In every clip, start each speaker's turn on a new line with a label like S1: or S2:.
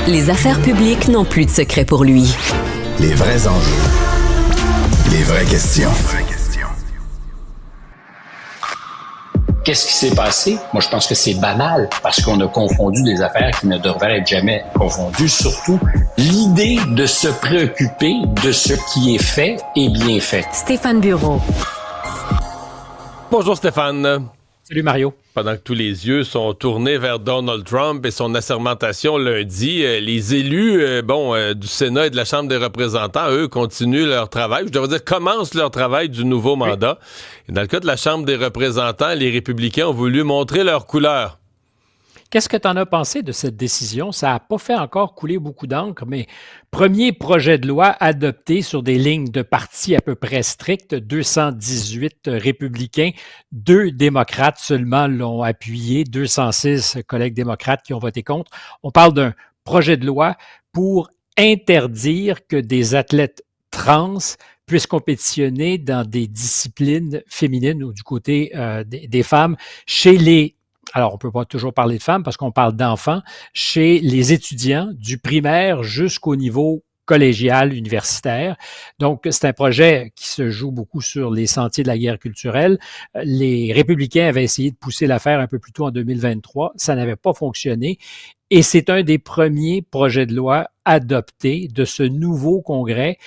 S1: Les affaires publiques n'ont plus de secret pour lui.
S2: Les vrais enjeux. Les vraies questions.
S3: Qu'est-ce qui s'est passé? Moi, je pense que c'est banal parce qu'on a confondu des affaires qui ne devraient être jamais confondues. Surtout, l'idée de se préoccuper de ce qui est fait et bien fait.
S1: Stéphane Bureau.
S4: Bonjour Stéphane.
S5: Salut Mario.
S4: Pendant que tous les yeux sont tournés vers Donald Trump et son assermentation lundi, les élus du Sénat et de la Chambre des représentants, eux, continuent leur travail. Je devrais dire, commencent leur travail du nouveau mandat. Et dans le cas de la Chambre des représentants, les républicains ont voulu montrer leur couleur.
S5: Qu'est-ce que tu en as pensé de cette décision? Ça n'a pas fait encore couler beaucoup d'encre, mais premier projet de loi adopté sur des lignes de parti à peu près strictes, 218 républicains, 2 démocrates seulement l'ont appuyé, 206 collègues démocrates qui ont voté contre. On parle d'un projet de loi pour interdire que des athlètes trans puissent compétitionner dans des disciplines féminines ou du côté des femmes chez les... Alors, on ne peut pas toujours parler de femmes parce qu'on parle d'enfants, chez les étudiants du primaire jusqu'au niveau collégial, universitaire. Donc, c'est un projet qui se joue beaucoup sur les sentiers de la guerre culturelle. Les républicains avaient essayé de pousser l'affaire un peu plus tôt en 2023. Ça n'avait pas fonctionné. Et c'est un des premiers projets de loi adoptés de ce nouveau Congrès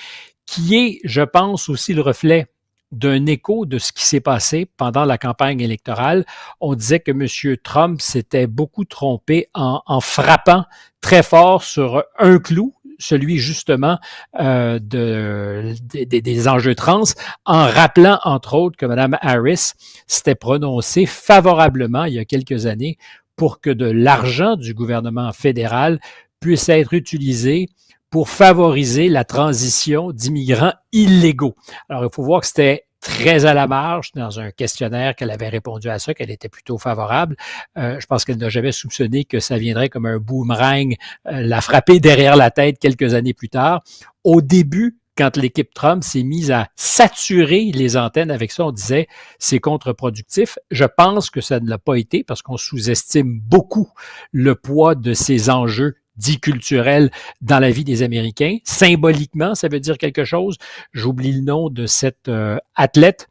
S5: qui est, je pense, aussi le reflet d'un écho de ce qui s'est passé pendant la campagne électorale. On disait que M. Trump s'était beaucoup trompé en frappant très fort sur un clou, celui justement des enjeux trans, en rappelant entre autres que Mme Harris s'était prononcée favorablement il y a quelques années pour que de l'argent du gouvernement fédéral puisse être utilisé pour favoriser la transition d'immigrants illégaux. Alors, il faut voir que c'était très à la marge dans un questionnaire qu'elle avait répondu à ça, qu'elle était plutôt favorable. Je pense qu'elle n'a jamais soupçonné que ça viendrait comme un boomerang la frapper derrière la tête quelques années plus tard. Au début, quand l'équipe Trump s'est mise à saturer les antennes avec ça, on disait c'est contre-productif. Je pense que ça ne l'a pas été parce qu'on sous-estime beaucoup le poids de ces enjeux dit culturel dans la vie des Américains. Symboliquement, ça veut dire quelque chose. J'oublie le nom de cette athlète,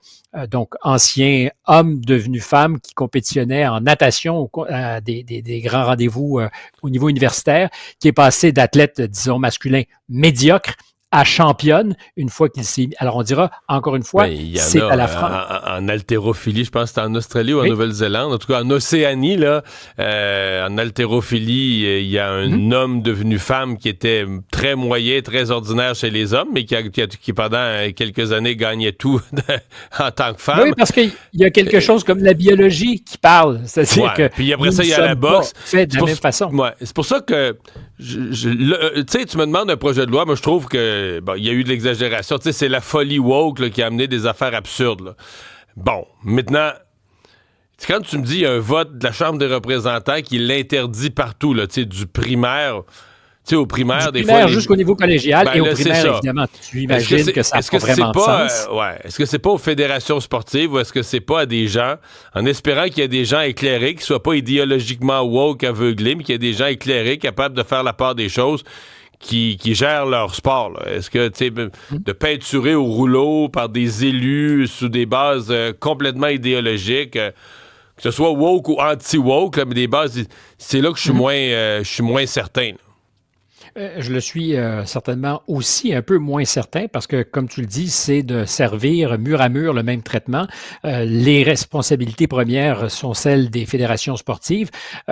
S5: donc ancien homme devenu femme qui compétitionnait en natation à des grands rendez-vous au niveau universitaire, qui est passé d'athlète, disons, masculin médiocre à championne une fois qu'il s'est mis. Alors, on dira, encore une fois, c'est à la France.
S4: En haltérophilie, je pense que c'était en Australie ou en Nouvelle-Zélande. En tout cas, en Océanie, là, en haltérophilie, il y a un homme devenu femme qui était très moyen, très ordinaire chez les hommes, mais qui pendant quelques années, gagnait tout en tant que femme.
S5: Oui, parce qu'il y a quelque chose comme la biologie qui parle. C'est-à-dire que
S4: puis après ça, il y a la boxe.
S5: Fait de la même façon.
S4: Ouais, c'est pour ça que, tu sais, tu me demandes un projet de loi, moi, je trouve que il y a eu de l'exagération. Tu sais, c'est la folie woke là, qui a amené des affaires absurdes. Là. Bon, maintenant, quand tu me dis qu'il y a un vote de la Chambre des représentants qui l'interdit partout, là, tu sais, du primaire... Tu sais, au primaire,
S5: des fois... jusqu'au niveau collégial et au
S4: là,
S5: primaire, évidemment, tu imagines que ça n'a pas vraiment de sens.
S4: Est-ce que c'est pas aux fédérations sportives ou est-ce que c'est pas à des gens, en espérant qu'il y ait des gens éclairés, qui soient pas idéologiquement woke, aveuglés, mais qu'il y ait des gens éclairés, capables de faire la part des choses, qui gèrent leur sport, là. Est-ce que, tu sais, de peinturer au rouleau par des élus sous des bases complètement idéologiques, que ce soit woke ou anti-woke, là, mais des bases, c'est là que je suis moins certain, là.
S5: Je le suis certainement aussi un peu moins certain parce que, comme tu le dis, c'est de servir mur à mur le même traitement. Les responsabilités premières sont celles des fédérations sportives.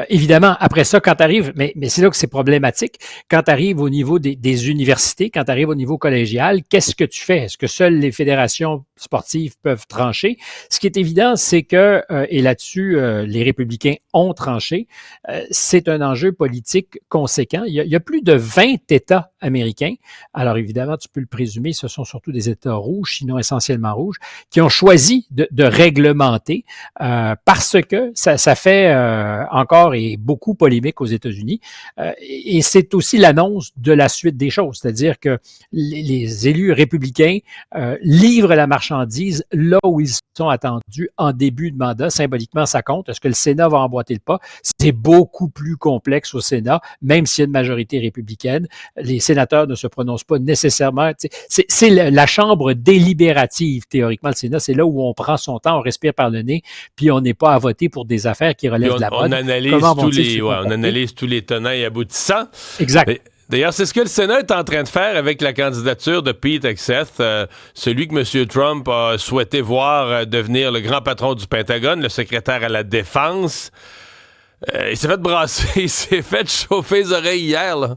S5: Évidemment, après ça, quand tu arrives, mais c'est là que c'est problématique, quand tu arrives au niveau des universités, quand tu arrives au niveau collégial, qu'est-ce que tu fais? Est-ce que seules les fédérations sportives peuvent trancher? Ce qui est évident, c'est que, et là-dessus, les républicains ont tranché, c'est un enjeu politique conséquent. Il y a plus de 20 États américains. Alors évidemment, tu peux le présumer, ce sont surtout des États rouges, sinon essentiellement rouges, qui ont choisi de réglementer parce que ça fait encore et beaucoup polémique aux États-Unis. Et c'est aussi l'annonce de la suite des choses, c'est-à-dire que les élus républicains livrent la marchandise là où ils sont attendus en début de mandat. Symboliquement, ça compte. Est-ce que le Sénat va emboîter le pas? C'est beaucoup plus complexe au Sénat, même s'il y a une majorité républicaine. Les sénateurs ne se prononcent pas nécessairement. C'est la chambre délibérative, théoriquement, le Sénat. C'est là où on prend son temps, on respire par le nez, puis on n'est pas à voter pour des affaires qui relèvent de la mode.
S4: On analyse tous les tenants et aboutissants.
S5: Exact.
S4: D'ailleurs, c'est ce que le Sénat est en train de faire avec la candidature de Pete Hegseth, celui que M. Trump a souhaité voir devenir le grand patron du Pentagone, le secrétaire à la Défense. Il s'est fait brasser, il s'est fait chauffer les oreilles hier, là.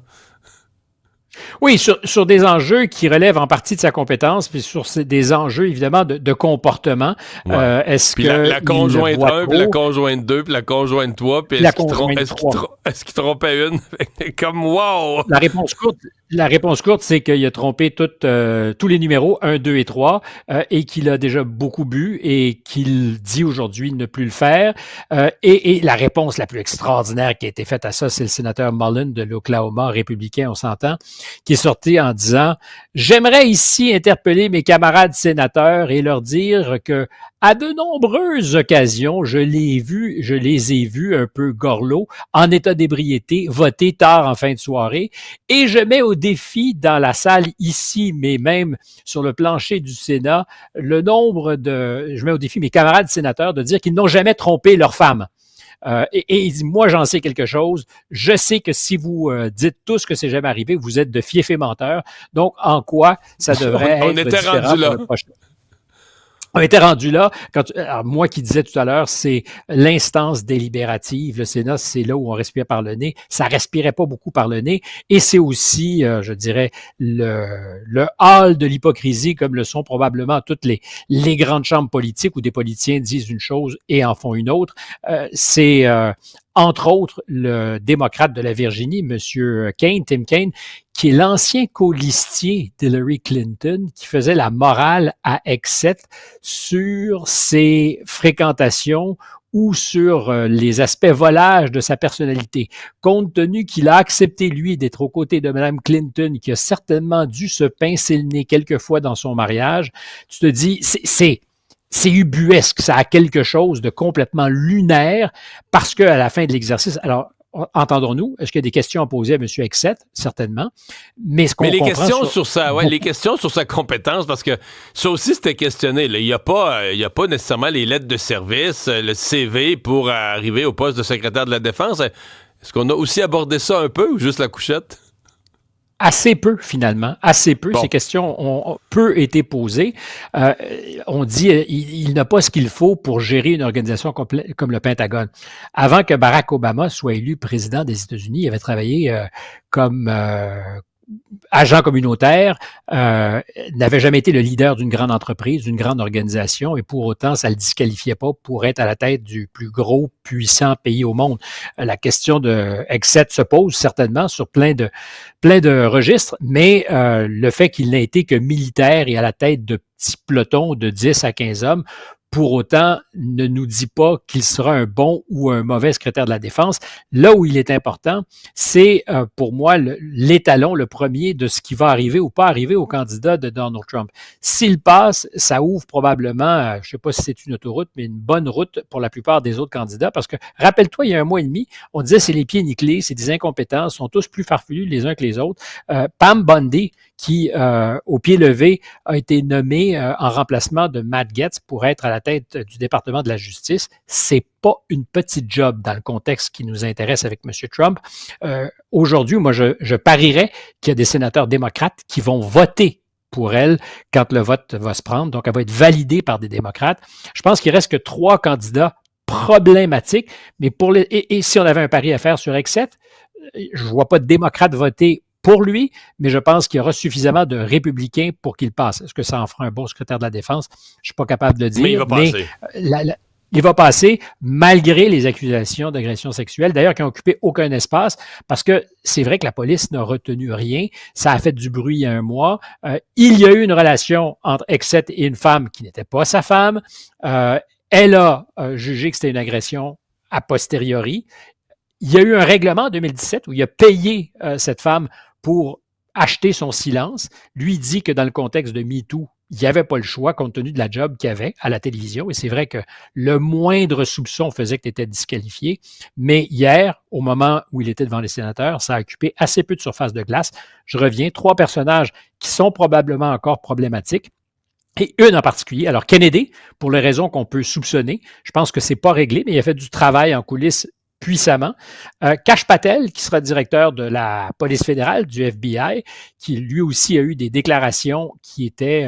S5: Oui, sur des enjeux qui relèvent en partie de sa compétence, puis sur des enjeux, évidemment, de comportement.
S4: Ouais.
S5: Est-ce
S4: puis
S5: que
S4: la conjointe 1, puis la conjointe 2, puis la conjointe 3, puis est-ce qu'il trompait une? Comme wow!
S5: La réponse courte, c'est qu'il a trompé tous les numéros 1, 2 et 3 et qu'il a déjà beaucoup bu et qu'il dit aujourd'hui ne plus le faire. Et la réponse la plus extraordinaire qui a été faite à ça, c'est le sénateur Mullen de l'Oklahoma, républicain, on s'entend, qui est sorti en disant « J'aimerais ici interpeller mes camarades sénateurs et leur dire que à de nombreuses occasions, je les ai vus un peu gorlots, en état d'ébriété, voter tard en fin de soirée, et je mets au défi dans la salle ici, mais même sur le plancher du Sénat, je mets au défi mes camarades sénateurs de dire qu'ils n'ont jamais trompé leur femme. Et il dit, moi, j'en sais quelque chose. Je sais que si vous dites tous que c'est jamais arrivé, vous êtes de fiefs et menteurs. Donc, en quoi ça devrait être différent pour le prochain? On était rendu là. Alors moi qui disais tout à l'heure, c'est l'instance délibérative. Le Sénat, c'est là où on respire par le nez. Ça respirait pas beaucoup par le nez. Et c'est aussi, je dirais, le hall de l'hypocrisie, comme le sont probablement toutes les grandes chambres politiques où des politiciens disent une chose et en font une autre. C'est entre autres le démocrate de la Virginie, M. Kaine, Tim Kaine, qui est l'ancien colistier d'Hillary Clinton, qui faisait la morale à Hegseth sur ses fréquentations ou sur les aspects volages de sa personnalité. Compte tenu qu'il a accepté, lui, d'être aux côtés de Mme Clinton, qui a certainement dû se pincer le nez quelquefois dans son mariage, tu te dis, c'est ubuesque, ça a quelque chose de complètement lunaire, parce qu'à la fin de l'exercice, alors, entendons-nous, est-ce qu'il y a des questions à poser à M. Hegseth? Certainement. Mais les
S4: questions sur sa compétence, parce que ça aussi c'était questionné. Là. Il n'y a pas nécessairement les lettres de service, le CV pour arriver au poste de secrétaire de la Défense. Est-ce qu'on a aussi abordé ça un peu ou juste la couchette?
S5: Assez peu, finalement. Assez peu.
S4: Bon.
S5: Ces questions ont peu été posées. On dit il n'a pas ce qu'il faut pour gérer une organisation comme le Pentagone. Avant que Barack Obama soit élu président des États-Unis, il avait travaillé comme agent communautaire, n'avait jamais été le leader d'une grande entreprise, d'une grande organisation, et pour autant, ça ne le disqualifiait pas pour être à la tête du plus gros, puissant pays au monde. La question de Hegseth se pose certainement sur plein de registres, mais le fait qu'il n'ait été que militaire et à la tête de petits pelotons de 10 à 15 hommes, pour autant, ne nous dit pas qu'il sera un bon ou un mauvais secrétaire de la Défense. Là où il est important, c'est pour moi l'étalon, le premier de ce qui va arriver ou pas arriver au candidat de Donald Trump. S'il passe, ça ouvre probablement, je ne sais pas si c'est une autoroute, mais une bonne route pour la plupart des autres candidats, parce que, rappelle-toi, il y a 1 mois et demi, on disait c'est les pieds nickelés, c'est des incompétents, sont tous plus farfelus les uns que les autres. Pam Bondi, qui, au pied levé, a été nommé en remplacement de Matt Gaetz pour être à la tête du département de la justice. C'est pas une petite job dans le contexte qui nous intéresse avec M. Trump. Aujourd'hui, moi, je parierais qu'il y a des sénateurs démocrates qui vont voter pour elle quand le vote va se prendre. Donc, elle va être validée par des démocrates. Je pense qu'il reste que 3 candidats problématiques, mais et si on avait un pari à faire sur Hegseth, je vois pas de démocrates voter pour lui, mais je pense qu'il y aura suffisamment de républicains pour qu'il passe. Est-ce que ça en fera un bon secrétaire de la Défense? Je ne suis pas capable de le dire.
S4: Mais il va passer.
S5: il va passer malgré les accusations d'agression sexuelle, d'ailleurs qui n'ont occupé aucun espace, parce que c'est vrai que la police n'a retenu rien. Ça a fait du bruit il y a un mois. Il y a eu une relation entre Exet et une femme qui n'était pas sa femme. Elle a jugé que c'était une agression a posteriori. Il y a eu un règlement en 2017 où il a payé cette femme pour acheter son silence. Lui dit que dans le contexte de MeToo, il n'y avait pas le choix compte tenu de la job qu'il avait à la télévision. Et c'est vrai que le moindre soupçon faisait que tu étais disqualifié. Mais hier, au moment où il était devant les sénateurs, ça a occupé assez peu de surface de glace. Je reviens, 3 personnages qui sont probablement encore problématiques. Et une en particulier, alors Kennedy, pour les raisons qu'on peut soupçonner, je pense que c'est pas réglé, mais il a fait du travail en coulisses puissamment. Kash Patel, qui sera directeur de la police fédérale, du FBI, qui lui aussi a eu des déclarations qui étaient,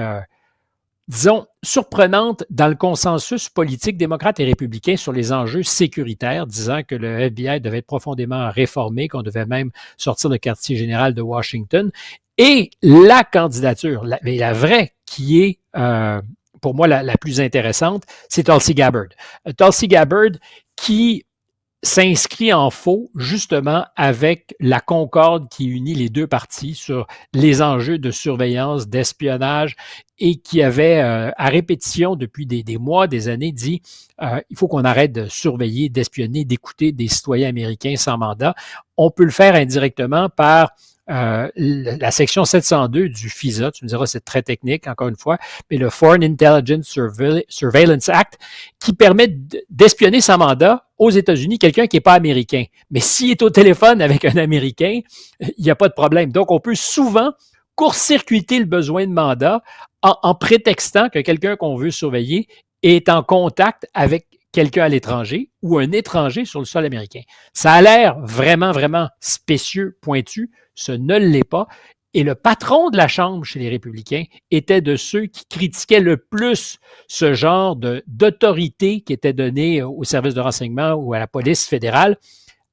S5: disons, surprenantes dans le consensus politique démocrate et républicain sur les enjeux sécuritaires, disant que le FBI devait être profondément réformé, qu'on devait même sortir du quartier général de Washington. Et la candidature, la vraie, qui est pour moi la plus intéressante, c'est Tulsi Gabbard. Tulsi Gabbard qui s'inscrit en faux justement avec la concorde qui unit les deux partis sur les enjeux de surveillance, d'espionnage et qui avait à répétition depuis des mois, des années dit il faut qu'on arrête de surveiller, d'espionner, d'écouter des citoyens américains sans mandat. On peut le faire indirectement par la section 702 du FISA, tu me diras c'est très technique encore une fois, mais le Foreign Intelligence Surveillance Act qui permet d'espionner sans mandat aux États-Unis quelqu'un qui n'est pas américain. Mais s'il est au téléphone avec un Américain, il n'y a pas de problème. Donc on peut souvent court-circuiter le besoin de mandat en prétextant que quelqu'un qu'on veut surveiller est en contact avec quelqu'un à l'étranger ou un étranger sur le sol américain. Ça a l'air vraiment, vraiment spécieux, pointu. Ce ne l'est pas. Et le patron de la Chambre chez les Républicains était de ceux qui critiquaient le plus ce genre d'autorité qui était donnée au service de renseignement ou à la police fédérale.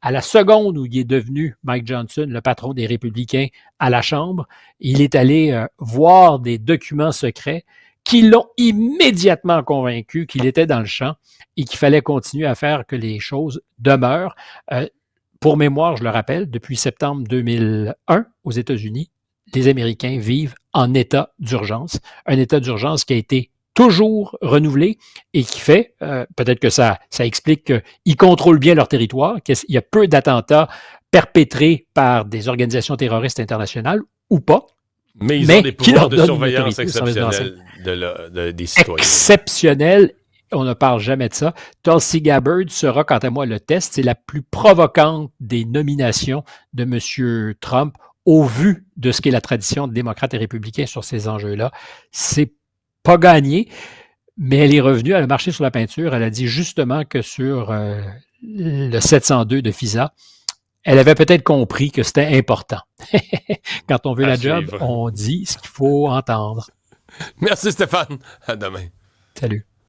S5: À la seconde où il est devenu, Mike Johnson, le patron des Républicains à la Chambre, il est allé voir des documents secrets qui l'ont immédiatement convaincu qu'il était dans le champ et qu'il fallait continuer à faire que les choses demeurent. Pour mémoire, je le rappelle, depuis septembre 2001 aux États-Unis, les Américains vivent en état d'urgence. Un état d'urgence qui a été toujours renouvelé et qui fait, peut-être que ça explique qu'ils contrôlent bien leur territoire, qu'il y a peu d'attentats perpétrés par des organisations terroristes internationales ou pas.
S4: Mais ils ont des pouvoirs de surveillance exceptionnels des citoyens.
S5: Exceptionnels. On ne parle jamais de ça. Tulsi Gabbard sera, quant à moi, le test. C'est la plus provocante des nominations de M. Trump au vu de ce qu'est la tradition de démocrates et républicains sur ces enjeux-là. C'est pas gagné, mais elle est revenue, elle a marché sur la peinture. Elle a dit justement que sur le 702 de FISA, elle avait peut-être compris que c'était important. Quand on veut la job, on dit ce qu'il faut entendre.
S4: Merci Stéphane. À demain.
S5: Salut.